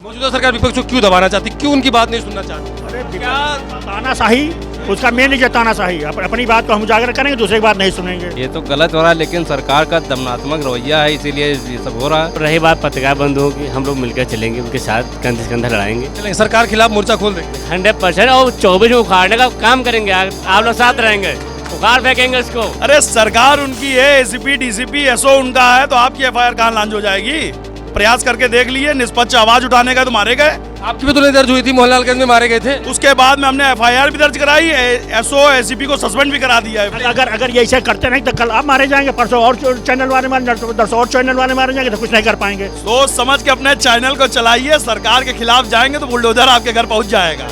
मौजूदा सरकार विपक्ष को क्यों दबाना चाहती, क्यों उनकी बात नहीं सुनना चाहती? अरे क्या तानाशाही, उसका मेन है तानाशाही। अपनी बात को हम उजागर करेंगे, दूसरे की बात नहीं सुनेंगे। ये तो गलत हो रहा है, लेकिन सरकार का दमनात्मक रवैया है, इसीलिए ये सब हो रहा है। रही बात पत्रकार बंधुओं की, हम लोग मिलकर चलेंगे, उनके साथ कंधे से कंधा लड़ाएंगे। चलेंगे सरकार खिलाफ मोर्चा खोल देंगे 100% और 24 में उखाड़ने का काम करेंगे। आप लोग साथ रहेंगे, उखाड़ फेंकेंगे उसको। अरे सरकार उनकी है, एसीपी डीसीपी एसओ उनका है, तो आपकी एफआईआर कहाँ लांच हो जाएगी? प्रयास करके देख लिए, निष्पक्ष आवाज उठाने का तो मारे गए। आपकी भी तो नहीं दर्ज हुई थी, मोहनलालगंज में मारे गए थे। उसके बाद में हमने एफआईआर भी दर्ज कराई, एसओ एसीपी को सस्पेंड भी करा दिया है। अगर ये ऐसे करते नहीं तो कल आप मारे जाएंगे, परसों और चैनल वाले मारे, और चैनल वाले मारे जाएंगे, तो कुछ नहीं कर पाएंगे। सोच समझ के अपने चैनल को चलाइए, सरकार के खिलाफ जाएंगे तो बुलडोजर आपके घर पहुंच जाएगा।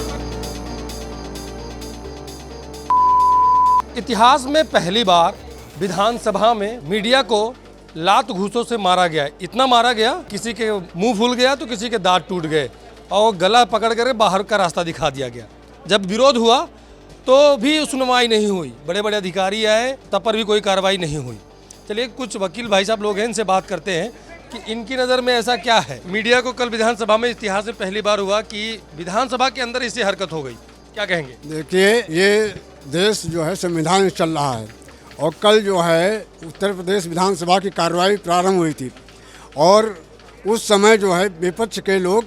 इतिहास में पहली बार विधानसभा में मीडिया को लात घूसों से मारा गया। इतना मारा गया, किसी के मुंह फूल गया तो किसी के दांत टूट गए और गला पकड़ कर बाहर का रास्ता दिखा दिया गया। जब विरोध हुआ तो भी सुनवाई नहीं हुई, बड़े बड़े अधिकारी आए तब पर भी कोई कार्रवाई नहीं हुई। चलिए कुछ वकील भाई साहब लोग हैं, इनसे बात करते हैं कि इनकी नज़र में ऐसा क्या है। मीडिया को कल विधानसभा में इतिहास में पहली बार हुआ कि विधानसभा के अंदर इससे हरकत हो गई, क्या कहेंगे? देखिए, ये देश जो है संविधान चल रहा है और कल जो है उत्तर प्रदेश विधानसभा की कार्रवाई प्रारंभ हुई थी और उस समय जो है विपक्ष के लोग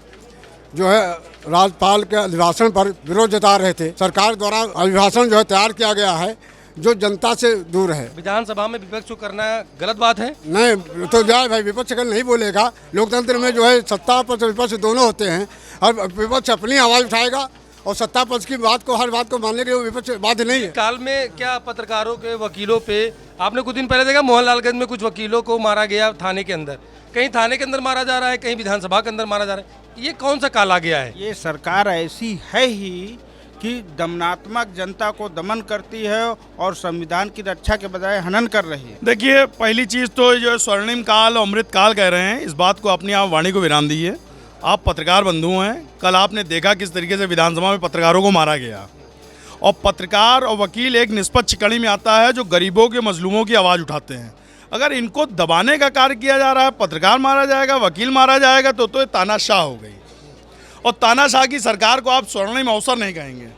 जो है राज्यपाल के अभिभाषण पर विरोध जता रहे थे। सरकार द्वारा अभिभाषण जो है तैयार किया गया है जो जनता से दूर है। विधानसभा में विपक्ष को करना गलत बात है? नहीं तो जाए भाई, विपक्ष कल नहीं बोलेगा। लोकतंत्र में जो है सत्ता पक्ष विपक्ष दोनों होते हैं और विपक्ष अपनी आवाज़ उठाएगा और सत्ता पक्ष की बात को, हर बात को मानने के लिए विपक्ष बाध्य नहीं है। काल में क्या पत्रकारों के, वकीलों पे आपने कुछ दिन पहले देखा मोहनलालगंज में कुछ वकीलों को मारा गया थाने के अंदर, कहीं थाने के अंदर मारा जा रहा है, कहीं विधानसभा के अंदर मारा जा रहा है। ये कौन सा काल आ गया है? ये सरकार ऐसी है ही कि दमनात्मक जनता को दमन करती है और संविधान की रक्षा के बजाय हनन कर रही है। देखिए, पहली चीज तो जो स्वर्णिम काल और अमृत काल कह रहे हैं, इस बात को अपनी आप वाणी को विराम दीजिए। आप पत्रकार बंधु हैं, कल आपने देखा किस तरीके से विधानसभा में पत्रकारों को मारा गया और पत्रकार और वकील एक निष्पक्ष कड़ी में आता है जो गरीबों के, मजलूमों की आवाज़ उठाते हैं। अगर इनको दबाने का कार्य किया जा रहा है, पत्रकार मारा जाएगा, वकील मारा जाएगा, तो ये तानाशाह हो गई। और तानाशाह की सरकार को आप स्वर्णिम अवसर नहीं कहेंगे,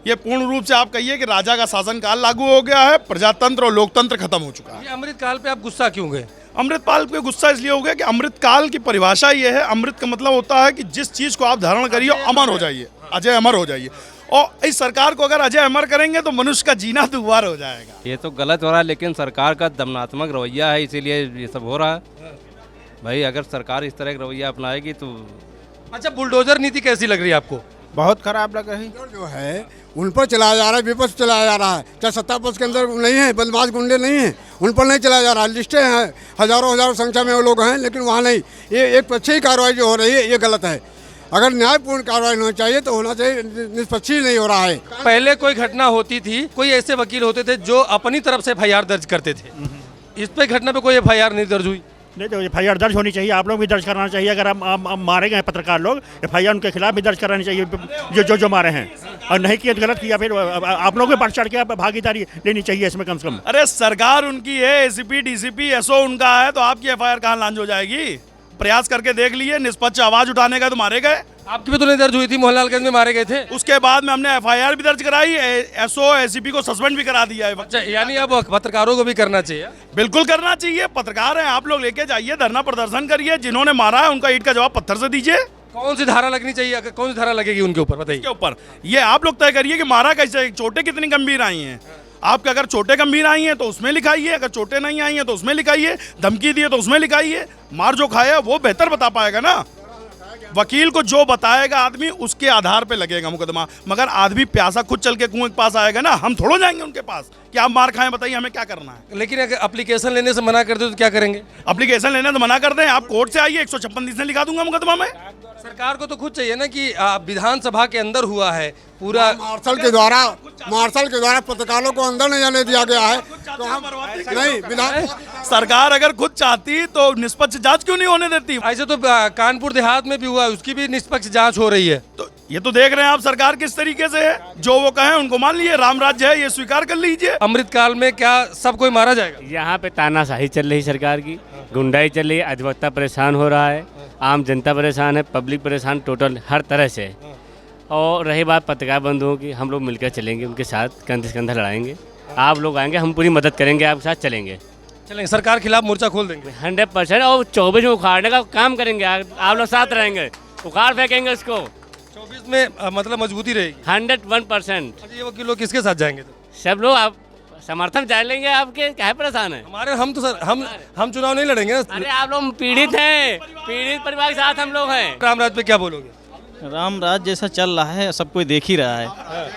ये पूर्ण रूप से आप कहिए कि राजा का शासनकाल लागू हो गया है, प्रजातंत्र और लोकतंत्र खत्म हो चुका है। ये अमृत काल पे आप गुस्सा क्यों गए? अमृतपाल पे गुस्सा इसलिए हो गया कि अमृत काल की परिभाषा ये है, अमृत का मतलब होता है कि जिस चीज़ को आप धारण करिए अमर हो जाइए, अजय अमर हो जाइए। और इस सरकार को अगर अजय अमर करेंगे तो मनुष्य का जीना दुर्वार हो जाएगा। ये तो गलत हो रहा है, लेकिन सरकार का दमनात्मक रवैया है, इसीलिए ये सब हो रहा है। भाई अगर सरकार इस तरह का रवैया अपनाएगी तो। अच्छा, बुलडोजर नीति कैसी लग रही है आपको? बहुत खराब लग रही जो है उन पर चलाया जा रहा है, विपक्ष चलाया जा रहा है। क्या सत्ता पक्ष के अंदर नहीं है, बदमाश गुंडे नहीं हैं, उन पर नहीं चलाया जा रहा है। लिस्टें हैं, हजारों संख्या में वो लोग हैं, लेकिन वहाँ नहीं। ये एक पक्षीय कार्रवाई जो हो रही है ये गलत है। अगर न्यायपूर्ण कार्रवाई होना चाहिए तो होना चाहिए, निष्पक्ष नहीं हो रहा है। पहले कोई घटना होती थी, कोई ऐसे वकील होते थे जो अपनी तरफ से एफआईआर दर्ज करते थे, इस पे घटना पे कोई एफआईआर नहीं दर्ज हुई। नहीं तो एफआईआर दर्ज होनी चाहिए, आप लोग भी दर्ज कराना चाहिए। अगर हम मारे गए पत्रकार लोग, एफआईआर उनके खिलाफ भी दर्ज करानी चाहिए जो मारे हैं, और नहीं किया गलत किया फिर आप लोग भी बढ़ चढ़ के भागीदारी लेनी चाहिए इसमें कम से कम। अरे सरकार उनकी है, एसीपी डीसीपी एसओ उनका है, तो आपकी एफआईआर कहाँ लांच हो जाएगी? प्रयास करके देख लिए, निष्पक्ष आवाज उठाने का तो मारे गए। आपकी भी तो नहीं दर्ज हुई थी, मोहनलालगंज में मारे गए थे। उसके बाद में हमने एफआईआर भी दर्ज कराई, एसओ एसीपी को सस्पेंड भी करा दिया है। अच्छा, यानी अब पत्रकारों को भी करना चाहिए? बिल्कुल करना चाहिए, पत्रकार हैं आप लोग, लेके जाइए, धरना प्रदर्शन करिए, जिन्होंने मारा है उनका ईंट का जवाब पत्थर से दीजिए। कौन सी धारा लगनी चाहिए, अगर कौन सी धारा लगेगी उनके ऊपर बताइए? के ऊपर ये आप लोग तय करिए कि मारा कैसे, चोटें कितनी गंभीर आई हैं। आपके अगर चोटें गंभीर आई हैं तो उसमें लिखाइए, अगर चोटें नहीं आई हैं तो उसमें लिखाइए, धमकी दिए तो उसमें लिखाइए। मार जो खाया वो बेहतर बता पाएगा ना। वकील को जो बताएगा आदमी, उसके आधार पे लगेगा मुकदमा। मगर आदमी प्यासा खुद चल के कुएं के पास आएगा ना, हम थोड़ा जाएंगे उनके पास कि आप मार खाएं, बताइए हमें क्या करना है। लेकिन अगर एप्लीकेशन लेने से मना कर दे तो क्या करेंगे? एप्लीकेशन लेने से मना कर दें, आप कोर्ट से आइए, 156 दिन से लिखा दूंगा मुकदमा में। सरकार को तो खुद चाहिए ना कि विधानसभा के अंदर हुआ है पूरा। मार्शल के द्वारा पत्रकारों को अंदर नहीं जाने दिया गया है, तो हम नहीं विधान। सरकार अगर खुद चाहती तो निष्पक्ष जांच क्यों नहीं होने देती? ऐसे तो कानपुर देहात में भी हुआ है, उसकी भी निष्पक्ष जांच हो रही है। तो ये तो देख रहे हैं आप सरकार किस तरीके से है, जो वो कहें उनको मान लिए, राम राज्य है ये स्वीकार कर लीजिए। अमृतकाल में क्या सब कोई मारा जाएगा? यहाँ पे तानाशाही चल रही सरकार की, गुंडाई चल रही है, अधिवक्ता परेशान हो रहा है, आम जनता परेशान है, पब्लिक परेशान, टोटल हर तरह से। और रही बात पत्रकार बंधुओं की, हम लोग मिलकर चलेंगे, उनके साथ कंधे से कंधा लड़ाएंगे। आप लोग आएंगे, हम पूरी मदद करेंगे, आपके साथ चलेंगे, सरकार खिलाफ मोर्चा खोल देंगे 100%। और 24 में उखाड़ने का काम करेंगे, आप लोग साथ रहेंगे, उखाड़ फेंकेंगे उसको। 24 में मतलब मजबूती रहेगी 101%। ये वकील लोग किसके साथ जाएंगे? सब लोग आप समर्थन जान लेंगे, आपके क्या परेशान है? हमारे हम तो सर हम चुनाव नहीं लड़ेंगे। अरे आप लोग पीड़ित हैं, पीड़ित परिवार के साथ हम लोग हैं। रामराज पे क्या बोलोगे? राम राज जैसा चल रहा है, सब कोई देख ही रहा है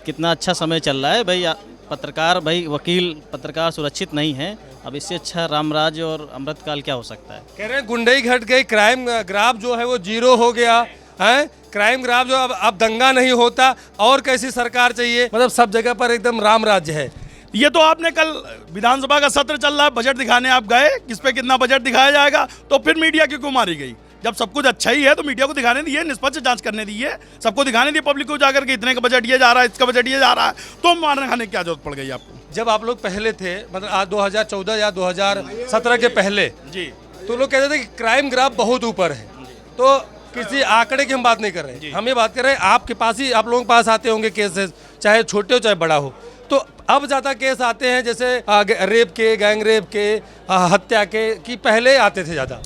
कितना अच्छा समय चल रहा है भाई। पत्रकार भाई, वकील, पत्रकार सुरक्षित नहीं है। अब इससे अच्छा रामराज और अमृतकाल क्या हो सकता है? कह रहे हैं गुंडई घट गई, क्राइम ग्राफ जो है वो 0 हो गया है, क्राइम ग्राफ जो अब दंगा नहीं होता, और कैसी सरकार चाहिए? मतलब सब जगह पर एकदम राम राज्य है। ये तो आपने कल विधानसभा का सत्र चल रहा है, बजट दिखाने आप गए, किस पे कितना बजट दिखाया जाएगा, तो फिर मीडिया क्यों मारी गई? जब सब कुछ अच्छा ही है तो मीडिया को दिखाने दिए, निष्पक्ष जांच करने दिए, सबको दिखाने दिए, पब्लिक को जाकर के इतने का बजट ये जा रहा है, इसका बजट ये जा रहा है, तो मारने खाने की क्या जरूरत पड़ गई आपको? जब आप लोग पहले थे, मतलब आज 2014 या 2017 के पहले जी, तो लोग कहते थे कि क्राइम ग्राफ बहुत ऊपर है, तो किसी आंकड़े की हम बात नहीं कर रहे हैं, हम ये बात कर रहे हैं आपके पास ही, आप लोगों के पास आते होंगे केसेस, चाहे छोटे हो चाहे बड़ा हो, तो अब ज़्यादा केस आते हैं जैसे रेप के, गैंग रेप के, हत्या के, कि पहले आते थे ज़्यादा?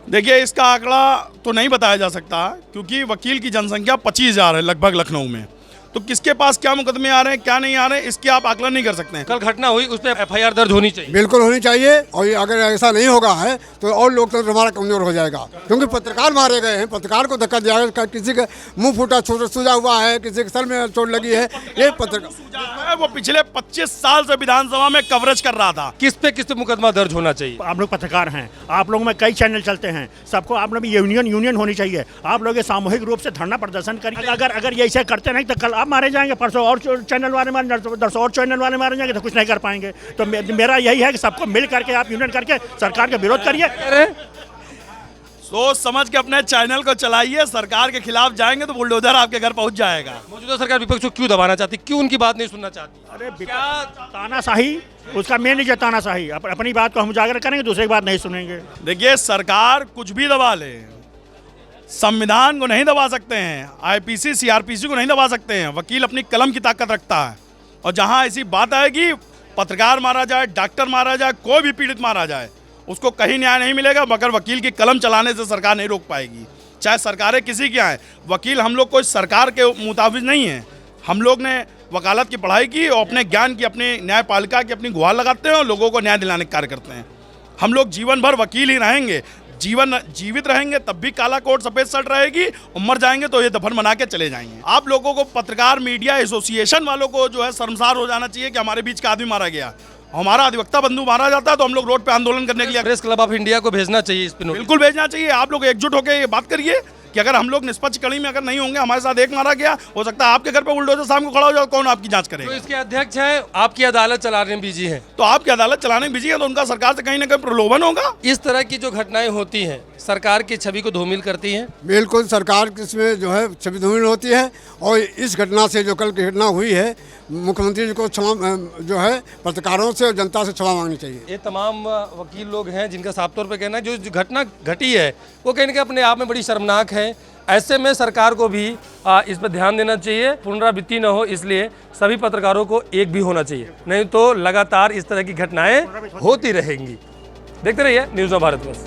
देखिए इसका आंकड़ा तो नहीं बताया जा सकता, क्योंकि वकील की जनसंख्या 25,000 है लगभग लखनऊ में, तो किसके पास क्या मुकदमे आ रहे हैं क्या नहीं आ रहे हैं इसकी आप आकलन नहीं कर सकते हैं। कल घटना हुई उस पर FIR दर्ज होनी चाहिए। बिल्कुल होनी चाहिए, और अगर ऐसा नहीं होगा है तो और लोकतंत्र हमारा कमजोर हो जाएगा, क्योंकि पत्रकार मारे गए हैं, पत्रकार को धक्का दिया गया, किसी का मुंह फूटा सूजा हुआ है, किसी के सर में चोट लगी है, ये पत्रकार वो पिछले 25 साल से विधानसभा में कवरेज कर रहा था। किस पे मुकदमा दर्ज होना चाहिए? आप लोग पत्रकार हैं, आप लोगों में कई चैनल चलते हैं, सबको आप लोग यूनियन होनी चाहिए। आप लोग सामूहिक रूप से धरना प्रदर्शन करिए। अगर ये ऐसे करते नहीं तो कल आप मारे जाएंगे, परसों और चैनल वाले मारे, दरसों और चैनल वाले मारे जाएंगे, तो कुछ नहीं कर पाएंगे। तो मेरा यही है कि सबको मिल करके आप यूनियन करके सरकार का विरोध करिए। सोच समझ के अपने चैनल को चलाइए, सरकार के खिलाफ जाएंगे तो बुलडोजर आपके घर पहुंच जाएगा। मौजूदा सरकार विपक्ष को क्यों दबाना चाहती, क्यों उनकी बात नहीं सुनना चाहती? अरे तानाशाही, उसका मेन लीजिए तानाशाही। अपनी बात को हम उजागर करेंगे, दूसरे की बात नहीं सुनेंगे। देखिए सरकार कुछ भी दबा ले, संविधान को नहीं दबा सकते हैं, IPC CRPC को नहीं दबा सकते हैं, वकील अपनी कलम की ताकत रखता है। और जहां ऐसी बात आएगी, पत्रकार मारा जाए, डॉक्टर मारा जाए, कोई भी पीड़ित मारा जाए, उसको कहीं न्याय नहीं मिलेगा, मगर वकील की कलम चलाने से सरकार नहीं रोक पाएगी, चाहे सरकारें किसी की आए। वकील हम लोग कोई सरकार के मुताबिक नहीं है, हम लोग ने वकालत की पढ़ाई की और अपने ज्ञान की, अपनी न्यायपालिका की अपनी गुहार लगाते हैं और लोगों को न्याय दिलाने का कार्य करते हैं। हम लोग जीवन भर वकील ही रहेंगे, जीवित रहेंगे तब भी काला कोट सफेद शर्ट रहेगी, और मर जाएंगे तो ये दफन बना के चले जाएंगे। आप लोगों को, पत्रकार मीडिया एसोसिएशन वालों को जो है शर्मसार हो जाना चाहिए कि हमारे बीच का आदमी मारा गया, हमारा अधिवक्ता बंधु मारा जाता है तो हम लोग रोड पे आंदोलन करने के लिए। प्रेस क्लब ऑफ इंडिया को भेजना चाहिए इस पे, बिल्कुल भेजना चाहिए। आप लोग एकजुट होकर ये बात करिए कि अगर हम लोग निष्पक्ष कड़ी में अगर नहीं होंगे, हमारे साथ एक मारा गया, हो सकता है आपके घर पे बुलडोजर शाम को खड़ा हो जाए, कौन आपकी जांच करेगा? तो इसके अध्यक्ष हैं, आपकी अदालत चलाने में बिजी हैं, तो आपकी अदालत चलाने में बिजी है, तो उनका सरकार से कहीं ना कहीं प्रलोभन होगा। इस तरह की जो घटनाएं होती हैं सरकार की छवि को धूमिल करती हैं। बिल्कुल सरकार इसमें जो है छवि धूमिल होती है, और इस घटना से, जो कल की घटना हुई है, मुख्यमंत्री जी को क्षमा, जो है पत्रकारों से और जनता से क्षमा मांगनी चाहिए। ये तमाम वकील लोग हैं जिनका साफ तौर पे कहना है जो घटना घटी है वो कहीं ना कहीं अपने आप में बड़ी शर्मनाक है। ऐसे में सरकार को भी इस पर ध्यान देना चाहिए, पुनरावृत्ति न हो, इसलिए सभी पत्रकारों को एक भी होना चाहिए, नहीं तो लगातार इस तरह की घटनाएं होती रहेंगी। देखते रहिए न्यूज़ ऑफ भारत बस।